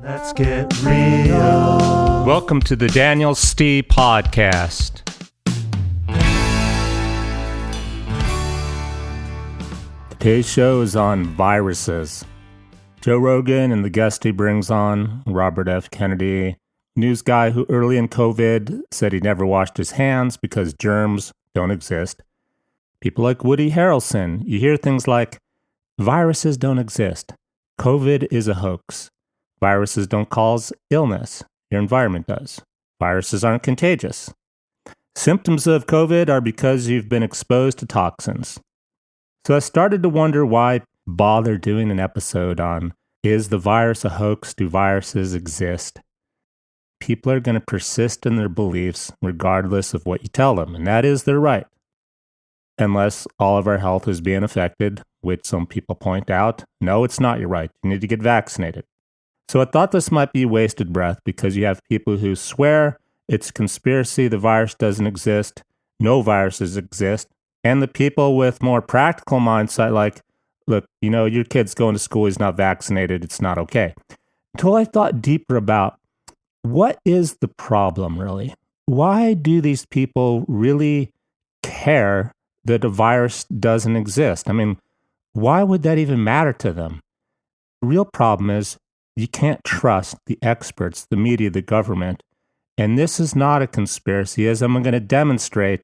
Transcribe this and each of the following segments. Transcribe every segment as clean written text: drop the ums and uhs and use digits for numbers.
Let's get real. Welcome to the Daniel Stee Podcast. Today's show is on viruses. Joe Rogan and the guest he brings on, Robert F. Kennedy, news guy who early in COVID said he never washed his hands because germs don't exist. People like Woody Harrelson, you hear things like, viruses don't exist. COVID is a hoax. Viruses don't cause illness. Your environment does. Viruses aren't contagious. Symptoms of COVID are because you've been exposed to toxins. So I started to wonder why bother doing an episode on, is the virus a hoax? Do viruses exist? People are going to persist in their beliefs regardless of what you tell them, and that is their right. Unless all of our health is being affected, which some people point out, no, it's not your right. You need to get vaccinated. So I thought this might be wasted breath because you have people who swear it's a conspiracy, the virus doesn't exist, no viruses exist, and the people with more practical mindset like, look, you know, your kid's going to school, he's not vaccinated, it's not okay. Until I thought deeper about what is the problem really? Why do these people really care that a virus doesn't exist? I mean, why would that even matter to them? The real problem is you can't trust the experts, the media, the government. And this is not a conspiracy, as I'm going to demonstrate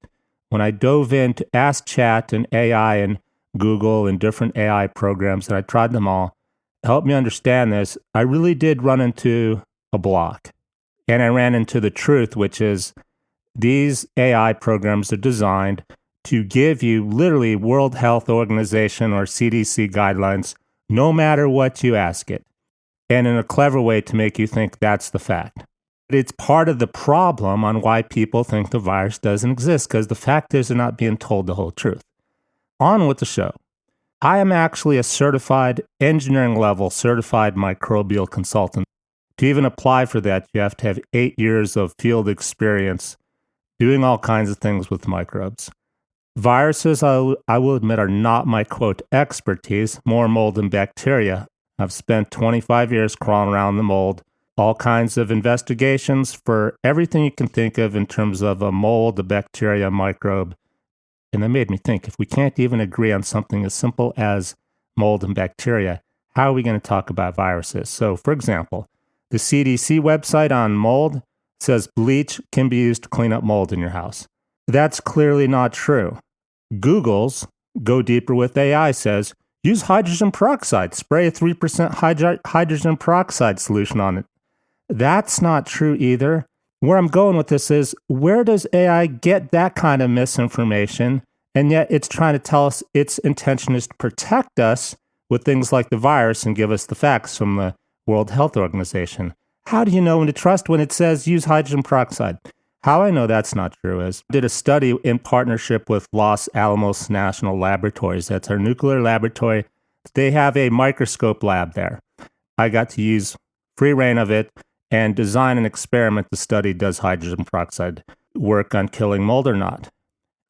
when I dove into Ask Chat and AI and Google and different AI programs, and I tried them all. Help me understand this. I really did run into a block. And I ran into the truth, which is these AI programs are designed to give you literally World Health Organization or CDC guidelines, no matter what you ask it. And in a clever way to make you think that's the fact. It's part of the problem on why people think the virus doesn't exist, because the fact is they're not being told the whole truth. On with the show. I am actually a certified engineering level certified microbial consultant. To even apply for that, you have to have 8 years of field experience doing all kinds of things with microbes. Viruses, I will admit, are not my, quote, expertise, more mold and bacteria. I've spent 25 years crawling around the mold, all kinds of investigations for everything you can think of in terms of a mold, a bacteria, a microbe. And that made me think, if we can't even agree on something as simple as mold and bacteria, how are we going to talk about viruses? So, for example, the CDC website on mold says bleach can be used to clean up mold in your house. That's clearly not true. Google's Go Deeper with AI says, use hydrogen peroxide. Spray a 3% hydrogen peroxide solution on it. That's not true either. Where I'm going with this is, where does AI get that kind of misinformation? And yet it's trying to tell us its intention is to protect us with things like the virus and give us the facts from the World Health Organization. How do you know when to trust when it says use hydrogen peroxide? How I know that's not true is I did a study in partnership with Los Alamos National Laboratories. That's our nuclear laboratory. They have a microscope lab there. I got to use free reign of it and design an experiment to study does hydrogen peroxide work on killing mold or not.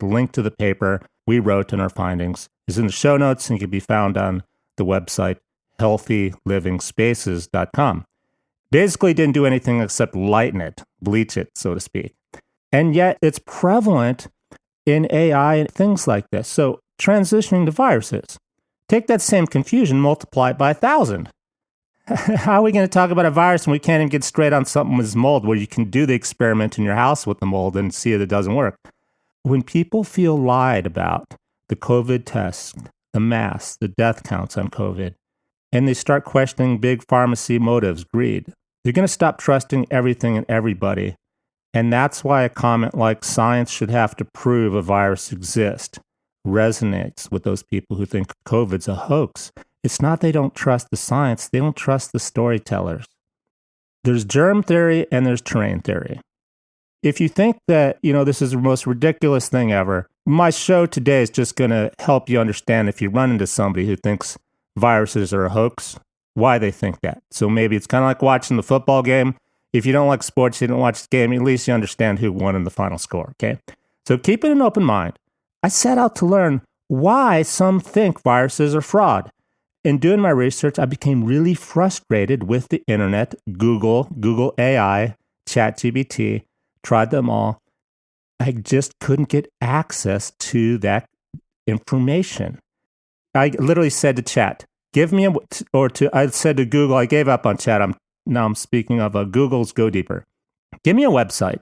The link to the paper we wrote in our findings is in the show notes and can be found on the website healthyliving.spaces.com. Basically didn't do anything except lighten it, bleach it, so to speak. And yet it's prevalent in AI and things like this. So transitioning to viruses. Take that same confusion, multiply it by 1,000. How are we going to talk about a virus when we can't even get straight on something with mold where you can do the experiment in your house with the mold and see if it doesn't work? When people feel lied about the COVID tests, the masks, the death counts on COVID, and they start questioning big pharmacy motives, greed, they're going to stop trusting everything and everybody. And that's why a comment like science should have to prove a virus exists resonates with those people who think COVID's a hoax. It's not they don't trust the science, they don't trust the storytellers. There's germ theory and there's terrain theory. If you think that, this is the most ridiculous thing ever, my show today is just going to help you understand if you run into somebody who thinks viruses are a hoax, why they think that. So maybe it's kind of like watching the football game. If you don't like sports, you don't watch the game, at least you understand who won in the final score, okay? So keep it an open mind. I set out to learn why some think viruses are fraud. in doing my research, I became really frustrated with the internet, Google AI, ChatGPT, tried them all. I just couldn't get access to that information. I literally said to Chat, give me I said to Google, I gave up on Chat. Now I'm speaking of Google's Go Deeper. Give me a website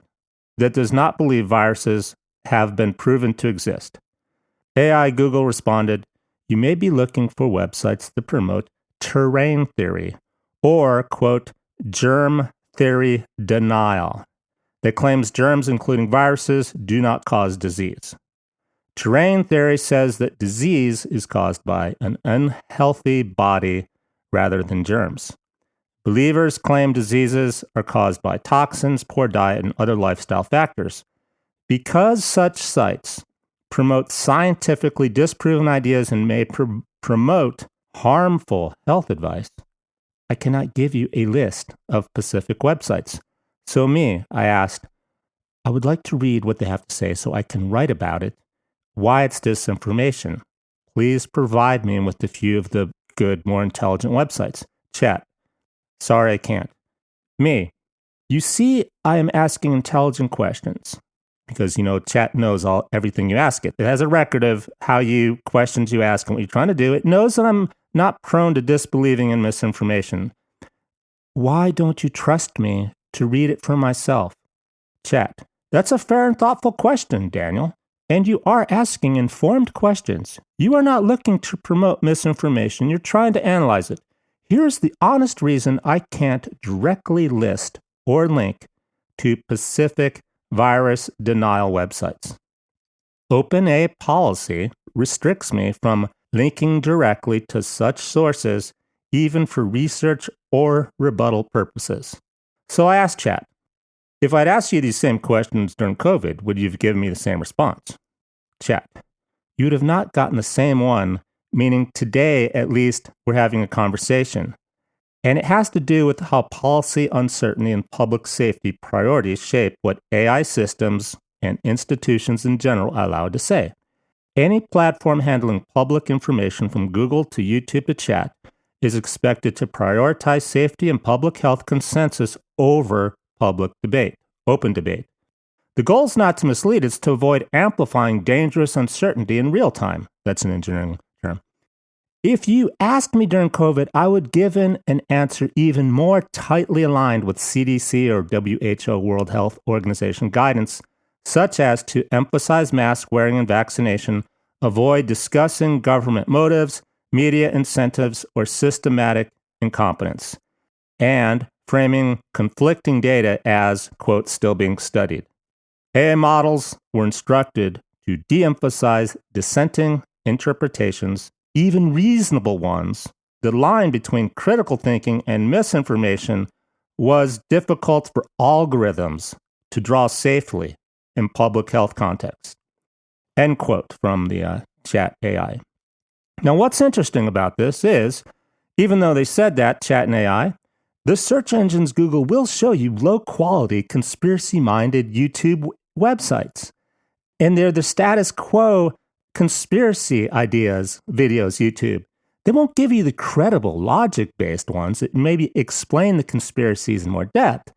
that does not believe viruses have been proven to exist. AI Google responded, you may be looking for websites that promote terrain theory or, quote, germ theory denial that claims germs, including viruses, do not cause disease. Terrain theory says that disease is caused by an unhealthy body rather than germs. Believers claim diseases are caused by toxins, poor diet, and other lifestyle factors. Because such sites promote scientifically disproven ideas and may promote harmful health advice, I cannot give you a list of specific websites. So I asked, I would like to read what they have to say so I can write about it, why it's disinformation. Please provide me with a few of the good, more intelligent websites. Chat. Sorry, I can't. You see, I am asking intelligent questions because, Chat knows everything you ask it. It has a record of questions you ask and what you're trying to do. It knows that I'm not prone to disbelieving in misinformation. Why don't you trust me to read it for myself? Chat. That's a fair and thoughtful question, Daniel. And you are asking informed questions. You are not looking to promote misinformation. You're trying to analyze it. Here's the honest reason I can't directly list or link to specific virus denial websites. OpenAI policy restricts me from linking directly to such sources, even for research or rebuttal purposes. So I asked Chat, if I'd asked you these same questions during COVID, would you have given me the same response? Chat, you would have not gotten the same one, meaning today, at least, we're having a conversation. And it has to do with how policy uncertainty and public safety priorities shape what AI systems and institutions in general are allowed to say. Any platform handling public information from Google to YouTube to Chat is expected to prioritize safety and public health consensus over public debate, open debate. The goal is not to mislead, it's to avoid amplifying dangerous uncertainty in real time. That's an engineering term. If you asked me during COVID, I would give an answer even more tightly aligned with CDC or WHO, World Health Organization guidance, such as to emphasize mask wearing and vaccination, avoid discussing government motives, media incentives, or systematic incompetence, and framing conflicting data as, quote, still being studied. AI models were instructed to de-emphasize dissenting interpretations, even reasonable ones. The line between critical thinking and misinformation was difficult for algorithms to draw safely in public health context. End quote from the Chat AI. Now, what's interesting about this is, even though they said that, Chat and AI, the search engines Google will show you low-quality, conspiracy-minded YouTube websites. And they're the status quo conspiracy ideas, videos, YouTube. They won't give you the credible, logic-based ones that maybe explain the conspiracies in more depth.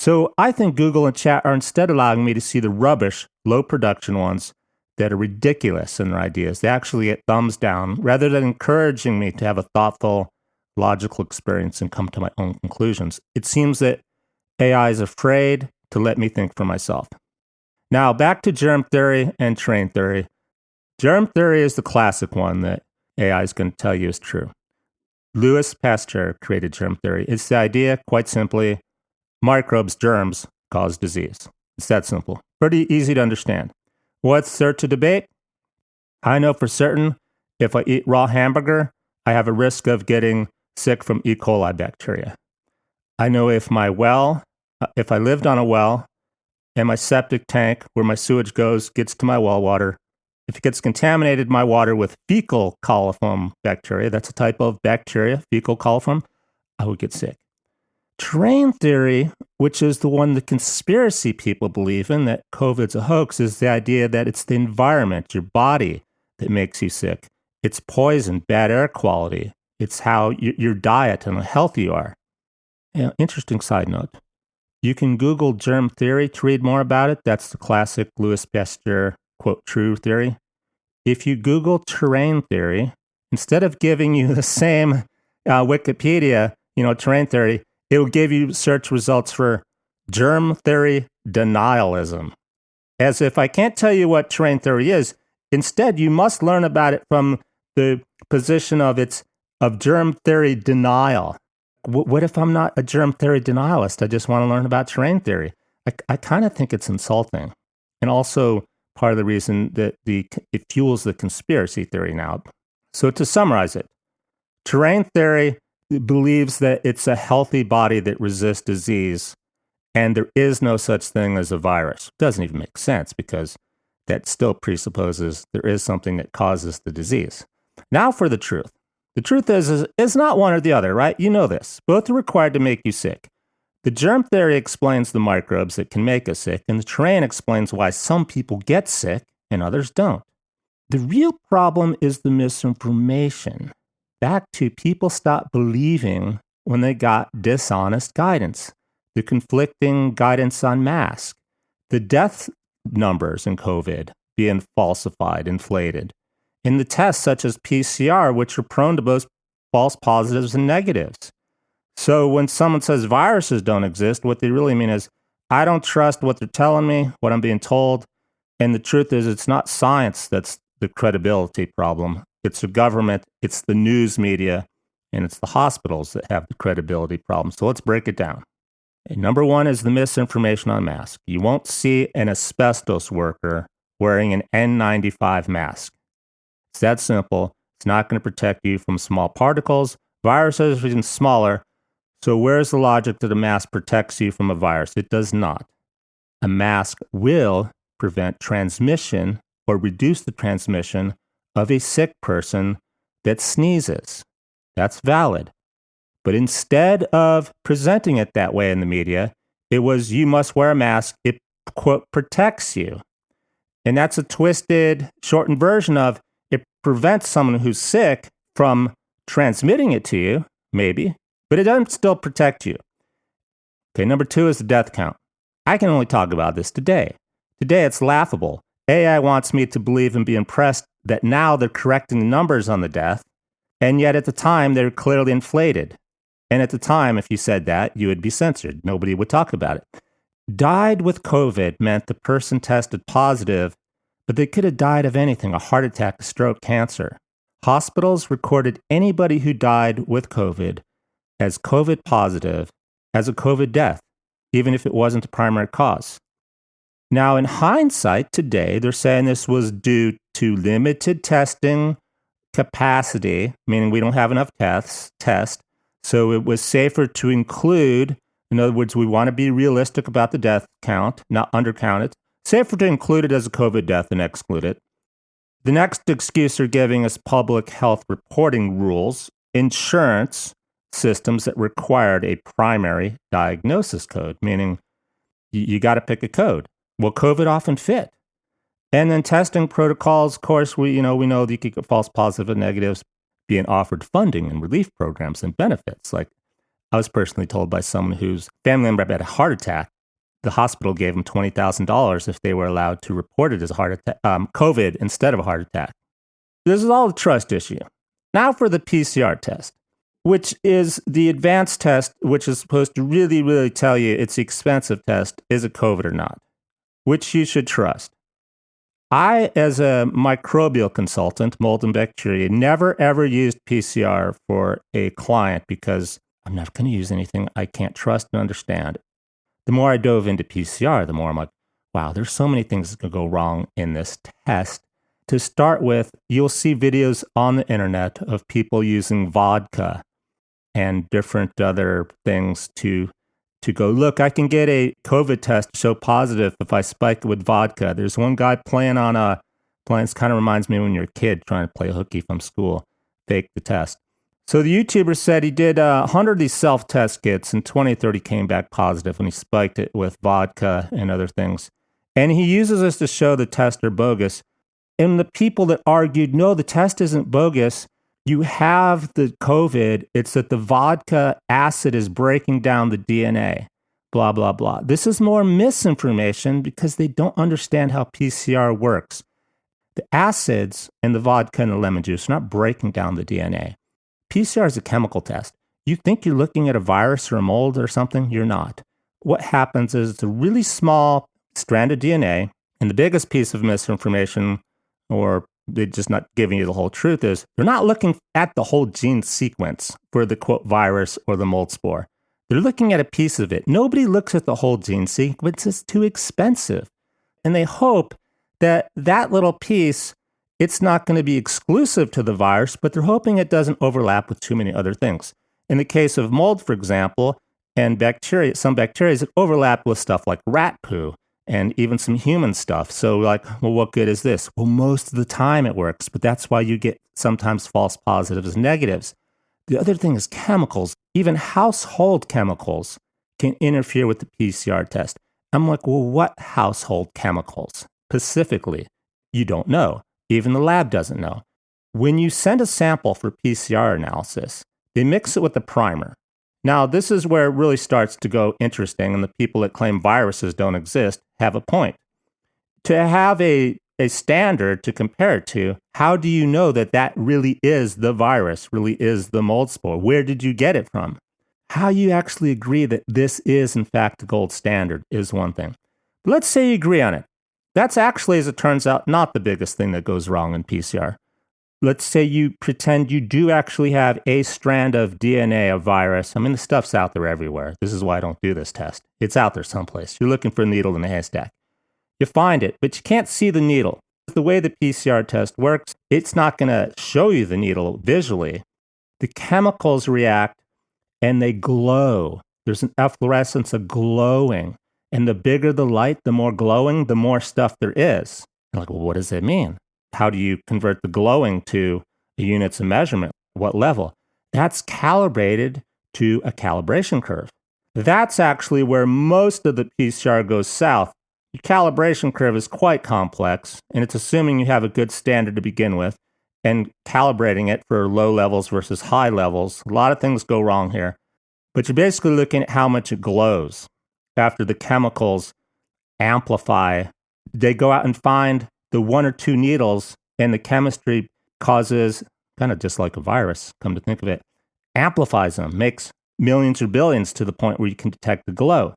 So I think Google and Chat are instead allowing me to see the rubbish, low-production ones that are ridiculous in their ideas. They actually get thumbs down, rather than encouraging me to have a thoughtful, logical experience and come to my own conclusions. It seems that AI is afraid to let me think for myself. Now, back to germ theory and terrain theory. Germ theory is the classic one that AI is going to tell you is true. Louis Pasteur created germ theory. It's the idea, quite simply, microbes, germs, cause disease. It's that simple. Pretty easy to understand. What's there to debate? I know for certain if I eat raw hamburger, I have a risk of getting sick from E. coli bacteria. I know if I lived on a well and my septic tank where my sewage goes gets to my well water, if it gets contaminated my water with fecal coliform bacteria, that's a type of bacteria, fecal coliform, I would get sick. Terrain theory, which is the one the conspiracy people believe in, that COVID's a hoax, is the idea that it's the environment, your body, that makes you sick. It's poison, bad air quality. It's how your diet and how healthy you are. Yeah, interesting side note. You can Google germ theory to read more about it. That's the classic Louis Pasteur, quote, true theory. If you Google terrain theory, instead of giving you the same Wikipedia, terrain theory, it will give you search results for germ theory denialism. As if I can't tell you what terrain theory is, instead you must learn about it from the position of germ theory denial. What if I'm not a germ theory denialist? I just want to learn about terrain theory. I kind of think it's insulting. And also part of the reason that it fuels the conspiracy theory now. So to summarize it, terrain theory believes that it's a healthy body that resists disease, and there is no such thing as a virus. It doesn't even make sense because that still presupposes there is something that causes the disease. Now for the truth. The truth is it's not one or the other, right? You know this. Both are required to make you sick. The germ theory explains the microbes that can make us sick, and the terrain explains why some people get sick and others don't. The real problem is the misinformation. Back to people stopped believing when they got dishonest guidance, the conflicting guidance on masks, the death numbers in COVID being falsified, inflated, and the tests such as PCR, which are prone to both false positives and negatives. So when someone says viruses don't exist, what they really mean is, I don't trust what they're telling me, what I'm being told. And the truth is, it's not science that's the credibility problem. It's the government, it's the news media, and it's the hospitals that have the credibility problem. So let's break it down. And number one is the misinformation on masks. You won't see an asbestos worker wearing an N95 mask. It's that simple. It's not going to protect you from small particles. Viruses are even smaller. So where's the logic that a mask protects you from a virus? It does not. A mask will prevent transmission or reduce the transmission of a sick person that sneezes. That's valid. But instead of presenting it that way in the media, it was, you must wear a mask. It, quote, protects you. And that's a twisted, shortened version of, it prevents someone who's sick from transmitting it to you, maybe, but it doesn't still protect you. Okay, number two is the death count. I can only talk about this today. Today it's laughable. AI wants me to believe and be impressed that now they're correcting the numbers on the death, and yet at the time they're clearly inflated. And at the time, if you said that, you would be censored. Nobody would talk about it. Died with COVID meant the person tested positive, but they could have died of anything, a heart attack, a stroke, cancer. Hospitals recorded anybody who died with COVID as COVID positive as a COVID death, even if it wasn't the primary cause. Now, in hindsight, today, they're saying this was due to limited testing capacity, meaning we don't have enough tests, so it was safer to include, in other words, we want to be realistic about the death count, not undercount it, safer to include it as a COVID death than exclude it. The next excuse they're giving is public health reporting rules, insurance systems that required a primary diagnosis code, meaning you got to pick a code. Well, COVID often fit. And then testing protocols, of course, we know that you could get false positive and negatives being offered funding and relief programs and benefits. Like I was personally told by someone whose family member had a heart attack, the hospital gave them $20,000 if they were allowed to report it as a heart attack, COVID instead of a heart attack. This is all a trust issue. Now for the PCR test, which is the advanced test, which is supposed to really, really tell you it's the expensive test, is it COVID or not, which you should trust. I, as a microbial consultant, mold and bacteria, never ever used PCR for a client because I'm not going to use anything I can't trust and understand. The more I dove into PCR, the more I'm like, wow, there's so many things that could go wrong in this test. To start with, you'll see videos on the internet of people using vodka and different other things to go, look, I can get a COVID test show positive if I spike it with vodka. There's one guy playing this kind of reminds me when you're a kid trying to play hooky from school, fake the test. So the YouTuber said he did 100 of these self-test kits and 20 or 30 came back positive when he spiked it with vodka and other things. And he uses this to show the tests are bogus. And the people that argued, no, the test isn't bogus, you have the COVID, it's that the vodka acid is breaking down the DNA, blah, blah, blah. This is more misinformation because they don't understand how PCR works. The acids in the vodka and the lemon juice are not breaking down the DNA. PCR is a chemical test. You think you're looking at a virus or a mold or something? You're not. What happens is it's a really small strand of DNA, and the biggest piece of misinformation, or they're just not giving you the whole truth, is they're not looking at the whole gene sequence for the quote virus or the mold spore. They're looking at a piece of it. Nobody looks at the whole gene sequence. It's too expensive. And they hope that that little piece, it's not going to be exclusive to the virus, but they're hoping it doesn't overlap with too many other things. In the case of mold, for example, and bacteria, some bacteria, it overlap with stuff like rat poo and even some human stuff. So like, well, what good is this? Well, most of the time it works, but that's why you get sometimes false positives and negatives. The other thing is chemicals. Even household chemicals can interfere with the PCR test. I'm like, well, what household chemicals? Specifically, you don't know. Even the lab doesn't know. When you send a sample for PCR analysis, they mix it with a primer. Now, this is where it really starts to go interesting, and the people that claim viruses don't exist have a point. To have a standard to compare it to, how do you know that that really is the virus, really is the mold spore? Where did you get it from? How you actually agree that this is, in fact, the gold standard is one thing. But let's say you agree on it. That's actually, as it turns out, not the biggest thing that goes wrong in PCR. Let's say you pretend you do actually have a strand of DNA of virus. I mean, the stuff's out there everywhere. This is why I don't do this test. It's out there someplace. You're looking for a needle in a haystack. You find it, but you can't see the needle. The way the PCR test works, it's not going to show you the needle visually. The chemicals react and they glow. There's an efflorescence of glowing. And the bigger the light, the more glowing, the more stuff there is. You're like, well, what does that mean? How do you convert the glowing to units of measurement? What level? That's calibrated to a calibration curve. That's actually where most of the PCR goes south. Your calibration curve is quite complex, and it's assuming you have a good standard to begin with, and calibrating it for low levels versus high levels. A lot of things go wrong here. But you're basically looking at how much it glows after the chemicals amplify. They go out and find the one or two needles, and the chemistry causes, kind of just like a virus, come to think of it, amplifies them, makes millions or billions to the point where you can detect the glow.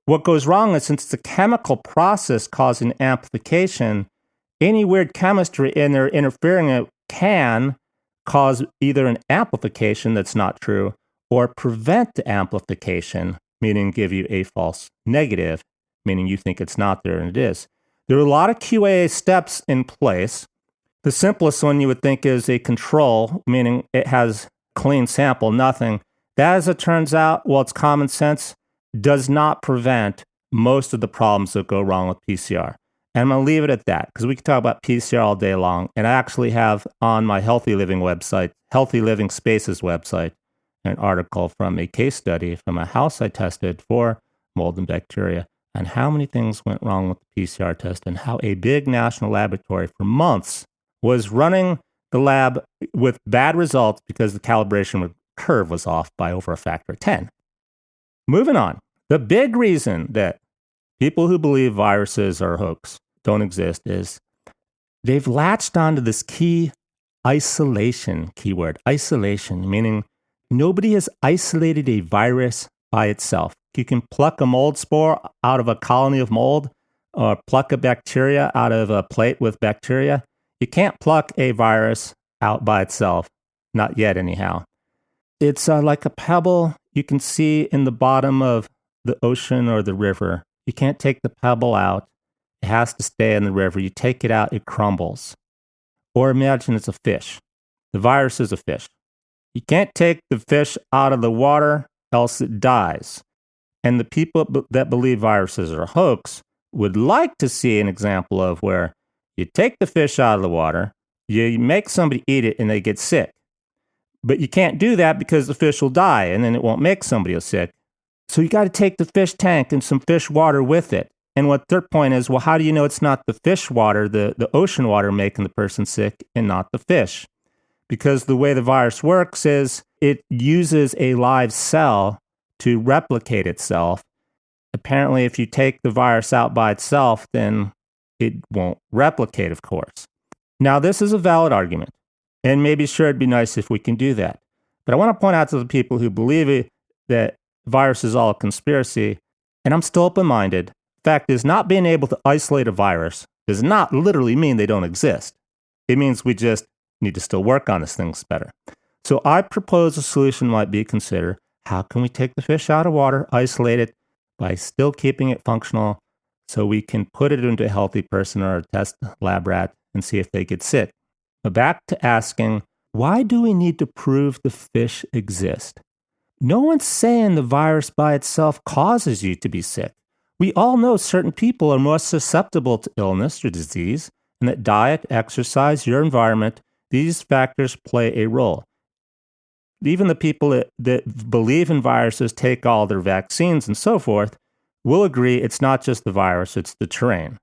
What goes wrong is since it's a chemical process causing amplification, any weird chemistry in there interfering it can cause either an amplification that's not true or prevent the amplification, meaning give you a false negative, meaning you think it's not there and it is. There are a lot of QA steps in place. The simplest one you would think is a control, meaning it has clean sample, nothing. That, as it turns out, well, it's common sense, does not prevent most of the problems that go wrong with PCR. And I'm going to leave it at that because we can talk about PCR all day long. And I actually have on my Healthy Living website, Healthy Living Spaces website, an article from a case study from a house I tested for mold and bacteria, and how many things went wrong with the PCR test and how a big national laboratory for months was running the lab with bad results because the calibration curve was off by over a factor of 10. Moving on, the big reason that people who believe viruses are a hoax don't exist is they've latched onto this key isolation keyword. Isolation, meaning nobody has isolated a virus by itself. You can pluck a mold spore out of a colony of mold or pluck a bacteria out of a plate with bacteria. You can't pluck a virus out by itself, not yet anyhow. It's like a pebble you can see in the bottom of the ocean or the river. You can't take the pebble out. It has to stay in the river. You take it out, it crumbles. Or imagine it's a fish. The virus is a fish. You can't take the fish out of the water, else it dies. And the people that believe viruses are a hoax would like to see an example of where you take the fish out of the water, you make somebody eat it, and they get sick. But you can't do that because the fish will die, and then it won't make somebody sick. So you got to take the fish tank and some fish water with it. And what their point is, well, how do you know it's not the fish water, the ocean water making the person sick and not the fish? because the way the virus works is it uses a live cell to replicate itself. Apparently, if you take the virus out by itself, then it won't replicate, of course. Now, this is a valid argument, and maybe sure, it'd be nice if we can do that. But I want to point out to the people who believe that virus is all a conspiracy, and I'm still open-minded. Fact is, not being able to isolate a virus does not literally mean they don't exist. It means we just need to still work on these things better. So I propose a solution might be consider, how can we take the fish out of water, isolate it by still keeping it functional so we can put it into a healthy person or a test lab rat and see if they get sick. But back to asking, why do we need to prove the fish exist? No one's saying the virus by itself causes you to be sick. We all know certain people are more susceptible to illness or disease, and that diet, exercise, your environment, these factors play a role. Even the people that believe in viruses, take all their vaccines and so forth, will agree it's not just the virus, it's the terrain.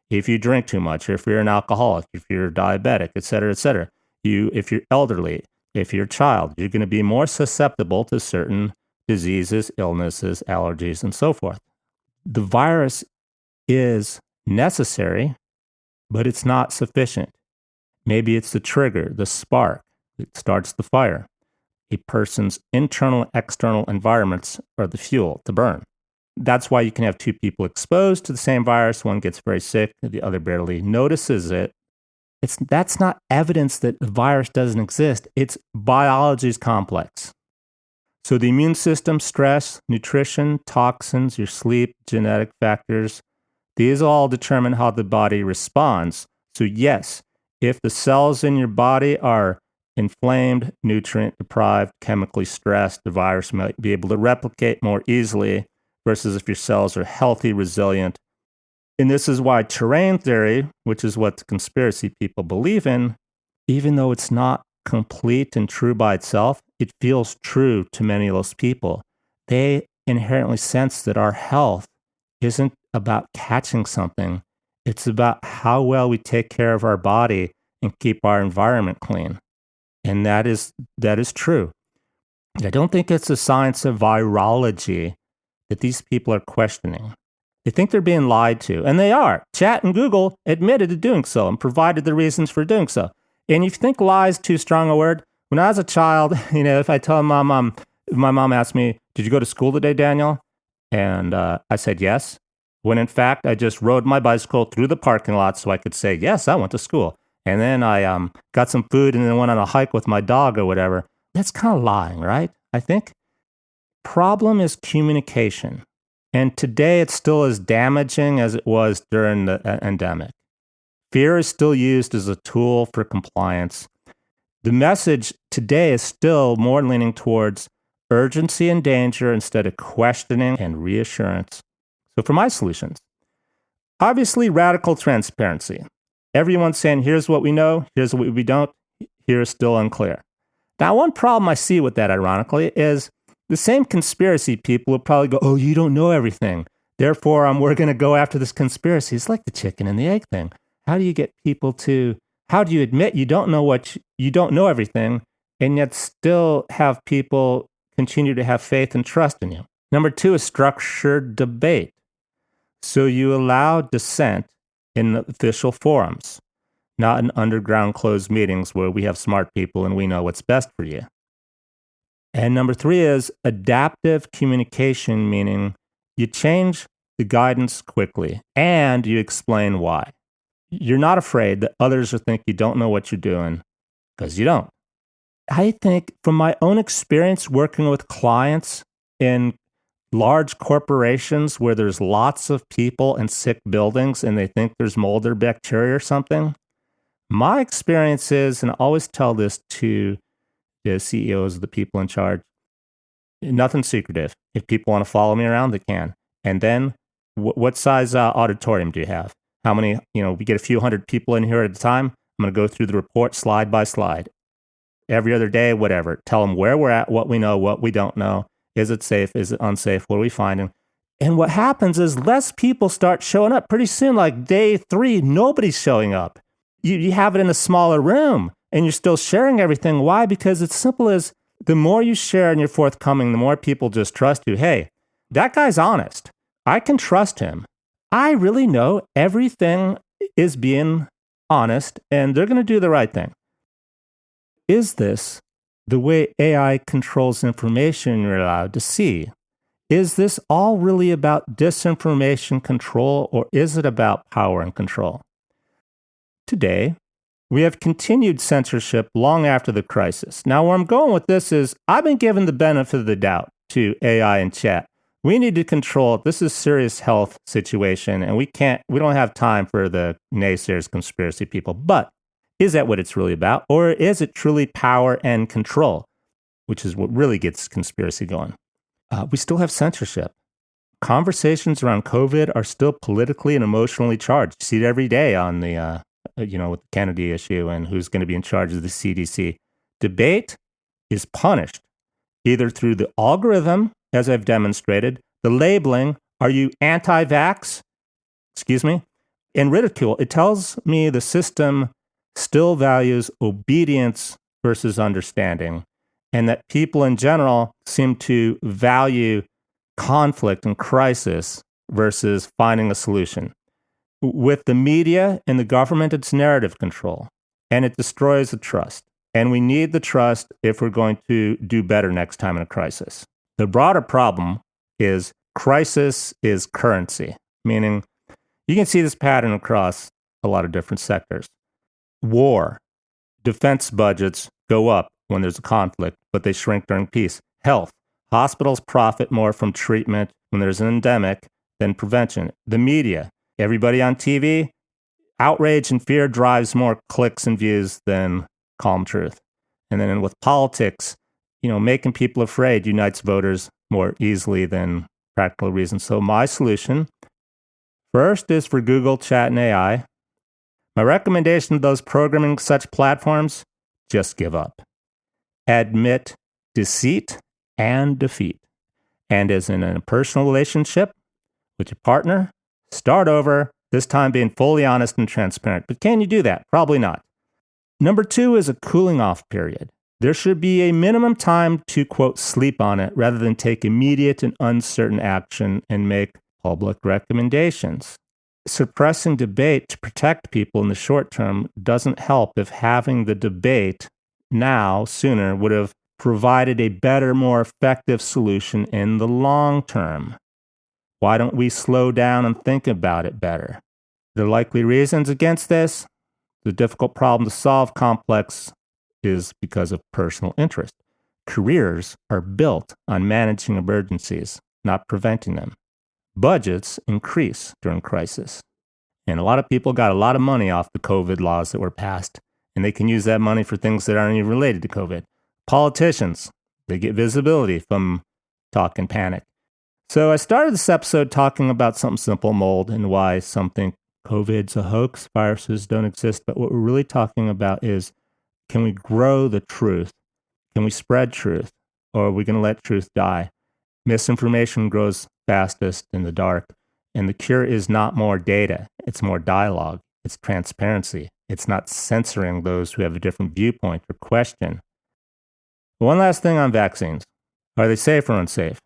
If you drink too much, or if you're an alcoholic, if you're diabetic, et cetera, if you're elderly, if you're a child, you're going to be more susceptible to certain diseases, illnesses, allergies, and so forth. The virus is necessary, but it's not sufficient. Maybe it's the trigger, the spark that starts the fire. A person's internal and external environments are the fuel to burn. That's why you can have two people exposed to the same virus. One gets very sick, the other barely notices it. That's not evidence that the virus doesn't exist. It's biology's complex. So the immune system, stress, nutrition, toxins, your sleep, genetic factors, these all determine how the body responds. So yes, if the cells in your body are inflamed, nutrient deprived, chemically stressed, the virus might be able to replicate more easily versus if your cells are healthy, resilient. And this is why terrain theory, which is what the conspiracy people believe in, even though it's not complete and true by itself, it feels true to many of those people. They inherently sense that our health isn't about catching something. It's about how well we take care of our body and keep our environment clean. And that is true. I don't think it's the science of virology that these people are questioning. They think they're being lied to, and they are. Chat and Google admitted to doing so and provided the reasons for doing so. And if you think lie is too strong a word, when I was a child, if I tell my mom asked me, "Did you go to school today, Daniel?" And I said yes, when in fact I just rode my bicycle through the parking lot so I could say, yes, I went to school. And then I got some food and then went on a hike with my dog or whatever. That's kind of lying, right? I think. Problem is communication. And today it's still as damaging as it was during the endemic. Fear is still used as a tool for compliance. The message today is still more leaning towards urgency and danger instead of questioning and reassurance. So for my solutions, obviously radical transparency. Everyone's saying, here's what we know, here's what we don't, here's still unclear. Now, one problem I see with that, ironically, is the same conspiracy people will probably go, oh, you don't know everything. Therefore, we're going to go after this conspiracy. It's like the chicken and the egg thing. How do you get people how do you admit you don't know everything, and yet still have people continue to have faith and trust in you? Number 2 is structured debate. So you allow dissent in official forums, not in underground closed meetings where we have smart people and we know what's best for you. And number 3 is adaptive communication, meaning you change the guidance quickly and you explain why. You're not afraid that others will think you don't know what you're doing, because you don't. I think from my own experience working with clients in large corporations where there's lots of people and sick buildings and they think there's mold or bacteria or something, my experience is, and I always tell this to the CEOs, the people in charge, nothing secretive. If people want to follow me around, they can. And then what size auditorium do you have? How many, we get a few hundred people in here at a time. I'm going to go through the report slide by slide. Every other day, whatever. Tell them where we're at, what we know, what we don't know. Is it safe? Is it unsafe? What are we finding? And what happens is less people start showing up. Pretty soon, like day 3, nobody's showing up. You have it in a smaller room. and you're still sharing everything. Why? Because it's simple as the more you share and you're forthcoming, the more people just trust you. Hey, that guy's honest. I can trust him. I really know everything is being honest and they're going to do the right thing. Is this the way AI controls information you're allowed to see? Is this all really about disinformation control, or is it about power and control? Today, we have continued censorship long after the crisis. Now, where I'm going with this is I've been given the benefit of the doubt to AI and chat. We need to control it. This is a serious health situation, and we don't have time for the naysayers, conspiracy people. But is that what it's really about? Or is it truly power and control, which is what really gets conspiracy going? We still have censorship. Conversations around COVID are still politically and emotionally charged. You see it every day on the, with the Kennedy issue and who's going to be in charge of the CDC. Debate is punished either through the algorithm, as I've demonstrated, the labeling, are you anti-vax? And ridicule. It tells me the system still values obedience versus understanding, and that people in general seem to value conflict and crisis versus finding a solution. With the media and the government, it's narrative control, and it destroys the trust. And we need the trust if we're going to do better next time in a crisis. The broader problem is crisis is currency, meaning you can see this pattern across a lot of different sectors. War, defense budgets go up when there's a conflict, but they shrink during peace. Health, hospitals profit more from treatment when there's an endemic than prevention. The media, everybody on TV, outrage and fear drives more clicks and views than calm truth. And then with politics, making people afraid unites voters more easily than practical reasons. So my solution, first, is for Google, Chat, and AI. My recommendation to those programming such platforms, just give up. Admit deceit and defeat. And as in a personal relationship with your partner, start over, this time being fully honest and transparent. But can you do that? Probably not. Number 2 is a cooling off period. There should be a minimum time to, quote, sleep on it rather than take immediate and uncertain action and make public recommendations. Suppressing debate to protect people in the short term doesn't help if having the debate now, sooner, would have provided a better, more effective solution in the long term. Why don't we slow down and think about it better? The likely reasons against this, the difficult problem to solve complex is because of personal interest. Careers are built on managing emergencies, not preventing them. Budgets increase during crisis. And a lot of people got a lot of money off the COVID laws that were passed, and they can use that money for things that aren't even related to COVID. Politicians, they get visibility from talk and panic. So I started this episode talking about something simple, mold, and why some think COVID's a hoax, viruses don't exist. But what we're really talking about is, can we grow the truth? Can we spread truth? Or are we going to let truth die? Misinformation grows fastest in the dark. And the cure is not more data. It's more dialogue. It's transparency. It's not censoring those who have a different viewpoint or question. One last thing on vaccines. Are they safe or unsafe?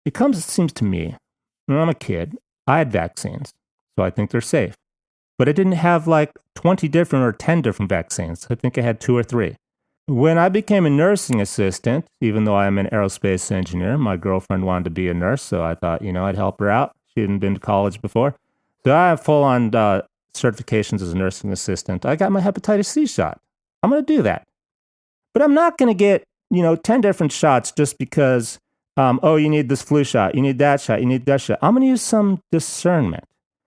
It seems to me, when I'm a kid, I had vaccines, so I think they're safe. But I didn't have like 20 different or 10 different vaccines. I think I had 2 or 3. When I became a nursing assistant, even though I'm an aerospace engineer, my girlfriend wanted to be a nurse, so I thought, I'd help her out. She hadn't been to college before. So I have full-on certifications as a nursing assistant. I got my hepatitis C shot. I'm going to do that. But I'm not going to get, 10 different shots just because, you need this flu shot, you need that shot, you need that shot. I'm going to use some discernment.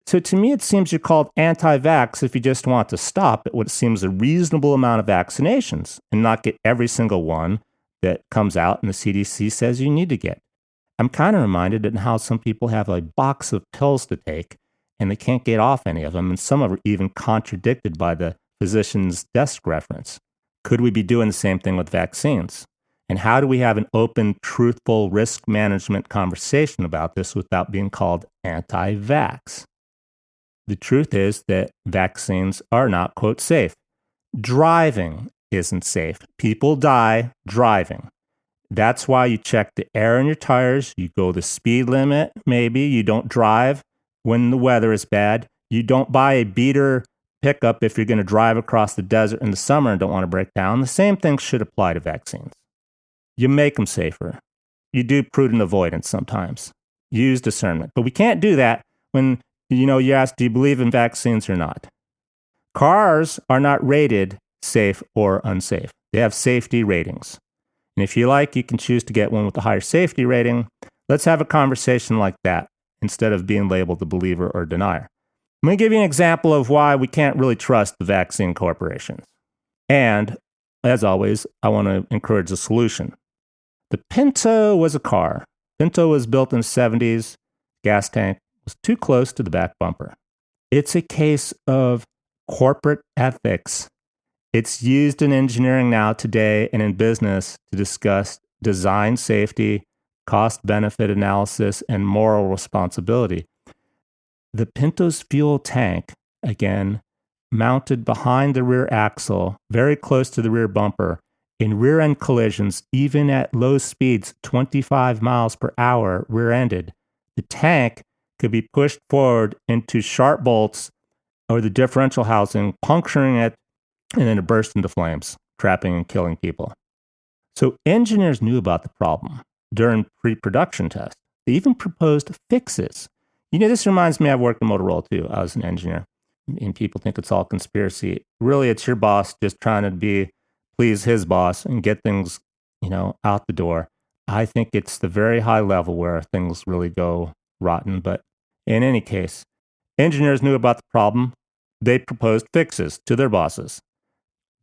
So to me, it seems you're called anti-vax if you just want to stop at what seems a reasonable amount of vaccinations and not get every single one that comes out and the CDC says you need to get. I'm kind of reminded of how some people have a box of pills to take and they can't get off any of them, and some are even contradicted by the physician's desk reference. Could we be doing the same thing with vaccines? And how do we have an open, truthful risk management conversation about this without being called anti-vax? The truth is that vaccines are not, quote, safe. Driving isn't safe. People die driving. That's why you check the air in your tires. You go the speed limit, maybe. You don't drive when the weather is bad. You don't buy a beater pickup if you're going to drive across the desert in the summer and don't want to break down. The same thing should apply to vaccines. You make them safer. You do prudent avoidance sometimes. Use discernment. But we can't do that when, you ask, do you believe in vaccines or not? Cars are not rated safe or unsafe. They have safety ratings. And if you like, you can choose to get one with a higher safety rating. Let's have a conversation like that instead of being labeled a believer or denier. I'm going to give you an example of why we can't really trust the vaccine corporations. And, as always, I want to encourage a solution. The Pinto was a car. Pinto was built in the 70s. Gas tank was too close to the back bumper. It's a case of corporate ethics. It's used in engineering now today and in business to discuss design safety, cost-benefit analysis, and moral responsibility. The Pinto's fuel tank, again, mounted behind the rear axle, very close to the rear bumper, in rear-end collisions, even at low speeds, 25 miles per hour rear-ended, the tank could be pushed forward into sharp bolts or the differential housing, puncturing it, and then it burst into flames, trapping and killing people. So engineers knew about the problem during pre-production tests. They even proposed fixes. This reminds me, I've worked in Motorola too. I was an engineer, and people think it's all conspiracy. Really, it's your boss just trying to please his boss and get things, out the door. I think it's the very high level where things really go rotten. But in any case, engineers knew about the problem. They proposed fixes to their bosses.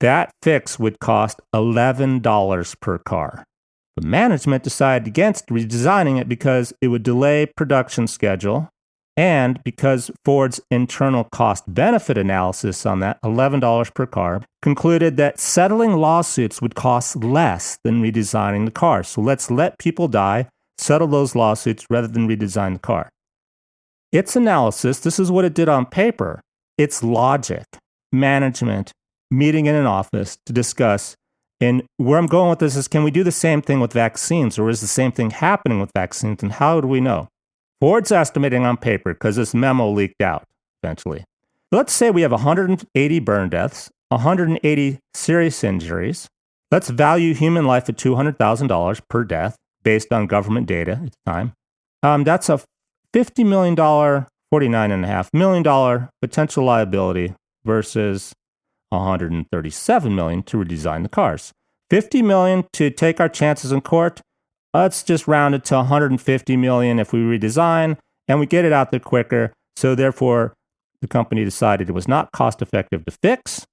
That fix would cost $11 per car. But management decided against redesigning it because it would delay production schedule and because Ford's internal cost-benefit analysis on that, $11 per car, concluded that settling lawsuits would cost less than redesigning the car. So let's let people die, settle those lawsuits rather than redesign the car. Its analysis, this is what it did on paper. It's logic, management, meeting in an office to discuss. And where I'm going with this is, can we do the same thing with vaccines, or is the same thing happening with vaccines, and how do we know? Ford's estimating on paper, because this memo leaked out eventually. Let's say we have 180 burn deaths, 180 serious injuries. Let's value human life at $200,000 per death based on government data at the time. That's a $50 million, $49.5 million potential liability versus $137 million to redesign the cars. $50 million to take our chances in court. Let's just round it to $150 million if we redesign, and we get it out there quicker. So therefore, the company decided it was not cost effective to fix,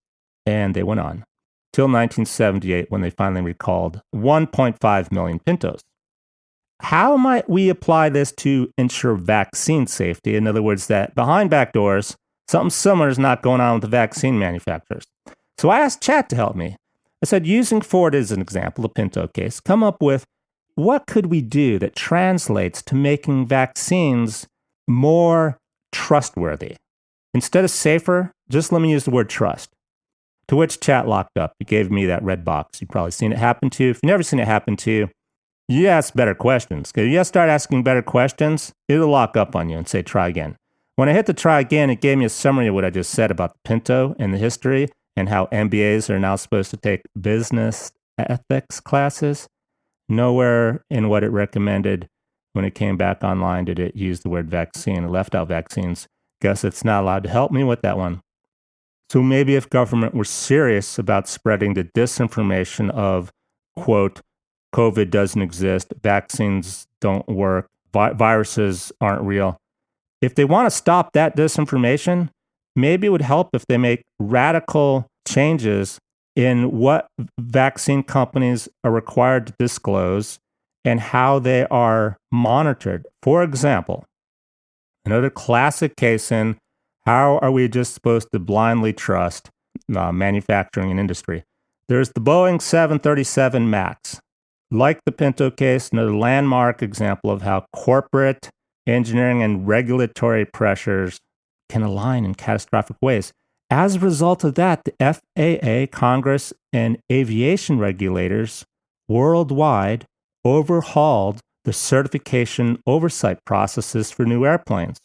and they went on till 1978 when they finally recalled 1.5 million Pintos. How might we apply this to ensure vaccine safety? In other words, that behind back doors, something similar is not going on with the vaccine manufacturers. So I asked Chat to help me. I said, using Ford as an example, the Pinto case, come up with what could we do that translates to making vaccines more trustworthy? Instead of safer, just let me use the word trust. To which Chat locked up. He gave me that red box. You've probably seen it happen to you. If you've never seen it happen to you, you ask better questions. Because you start asking better questions, it'll lock up on you and say, try again. When I hit the try again, it gave me a summary of what I just said about the Pinto and the history and how MBAs are now supposed to take business ethics classes. Nowhere in what it recommended when it came back online did it use the word vaccine. It left out vaccines. Guess it's not allowed to help me with that one. So maybe if government were serious about spreading the disinformation of, quote, COVID doesn't exist, vaccines don't work, viruses aren't real, if they want to stop that disinformation, maybe it would help if they make radical changes in what vaccine companies are required to disclose and how they are monitored. For example, another classic case in how are we just supposed to blindly trust manufacturing and industry? There's the Boeing 737 MAX. Like the Pinto case, another landmark example of how corporate engineering and regulatory pressures can align in catastrophic ways. As a result of that, the FAA, Congress, and aviation regulators worldwide overhauled the certification oversight processes for new airplanes.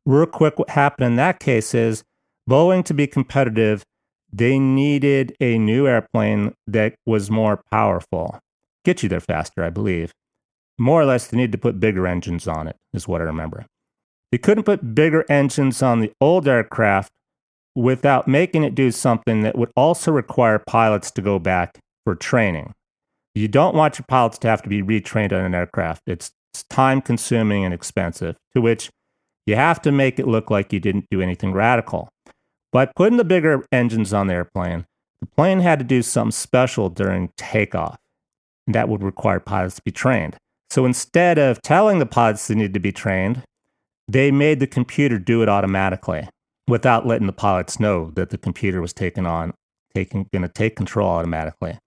Real quick, what happened in that case is Boeing, to be competitive, they needed a new airplane that was more powerful. Get you there faster, I believe. More or less, they needed to put bigger engines on it, is what I remember. They couldn't put bigger engines on the old aircraft without making it do something that would also require pilots to go back for training. You don't want your pilots to have to be retrained on an aircraft. It's time consuming and expensive, to which you have to make it look like you didn't do anything radical. By putting the bigger engines on the airplane, the plane had to do something special during takeoff, and that would require pilots to be trained. So instead of telling the pilots they needed to be trained, they made the computer do it automatically without letting the pilots know that the computer was going to take control automatically.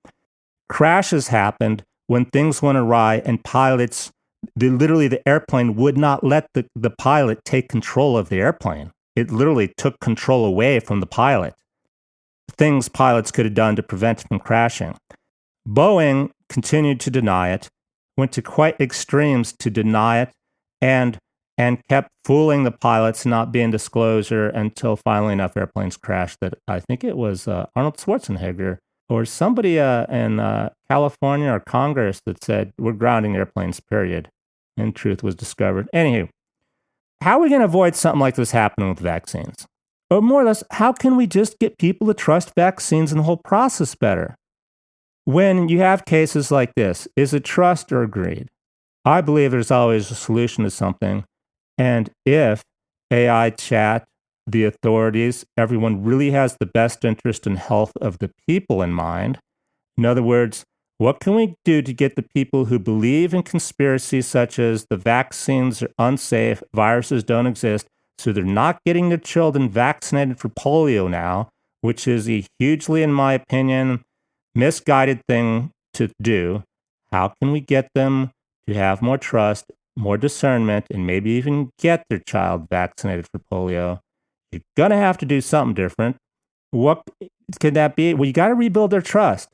Crashes happened when things went awry and pilots, the airplane would not let the pilot take control of the airplane. It literally took control away from the pilot. Things pilots could have done to prevent it from crashing. Boeing continued to deny it, went to quite extremes to deny it, and kept fooling the pilots, not being disclosure, until finally enough airplanes crashed that I think it was Arnold Schwarzenegger or somebody in California or Congress that said, we're grounding airplanes, period. And truth was discovered. Anywho, how are we going to avoid something like this happening with vaccines? Or more or less, how can we just get people to trust vaccines and the whole process better? When you have cases like this, is it trust or greed? I believe there's always a solution to something. And if AI chat, the authorities, everyone really has the best interest and health of the people in mind, in other words, what can we do to get the people who believe in conspiracies such as the vaccines are unsafe, viruses don't exist, so they're not getting their children vaccinated for polio now, which is a hugely, in my opinion, misguided thing to do? How can we get them to have more trust, more discernment, and maybe even get their child vaccinated for polio? You're going to have to do something different. What could that be? Well, you got to rebuild their trust.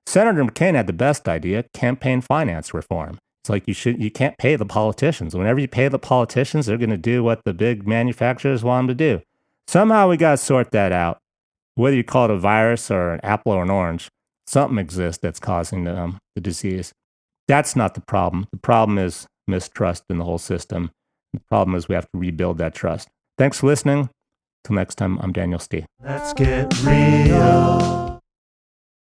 Senator McCain had the best idea, campaign finance reform. It's like you can't pay the politicians. Whenever you pay the politicians, they're going to do what the big manufacturers want them to do. Somehow we got to sort that out. Whether you call it a virus or an apple or an orange, something exists that's causing the disease. That's not the problem. The problem is mistrust in the whole system. The problem is we have to rebuild that trust. Thanks for listening. Till next time, I'm Daniel Stee. Let's get real.